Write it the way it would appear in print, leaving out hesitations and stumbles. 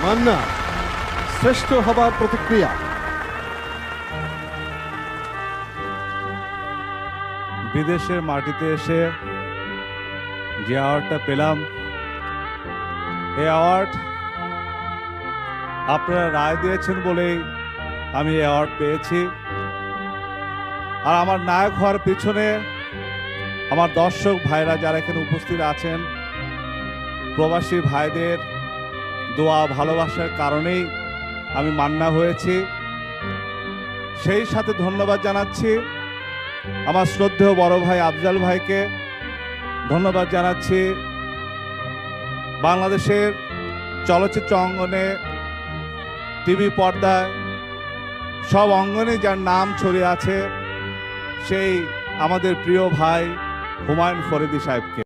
মান্না শ্রেষ্ঠ হবার প্রতিক্রিয়া। বিদেশের মাটিতে এসে যে অ্যাওয়ার্ডটা পেলাম, এই অ্যাওয়ার্ড আপনারা রায় দিয়েছেন বলেই আমি এই অ্যাওয়ার্ড পেয়েছি। আর আমার নায়ক হওয়ার পিছনে আমার দর্শক ভাইরা যারা এখানে উপস্থিত আছেন, প্রবাসী ভাইদের দোয়া ভালোবাসার কারণেই আমি মান্না হয়েছি। সেই সাথে ধন্যবাদ জানাচ্ছি আমার শ্রদ্ধেয় বড় ভাই আফজাল ভাইকে, ধন্যবাদ জানাচ্ছি বাংলাদেশের চলচ্চিত্র অঙ্গনে, টিভি পর্দায়, সব অঙ্গনে যার নাম ছড়িয়ে আছে সেই আমাদের প্রিয় ভাই হুমায়ুন ফরিদী সাহেবকে।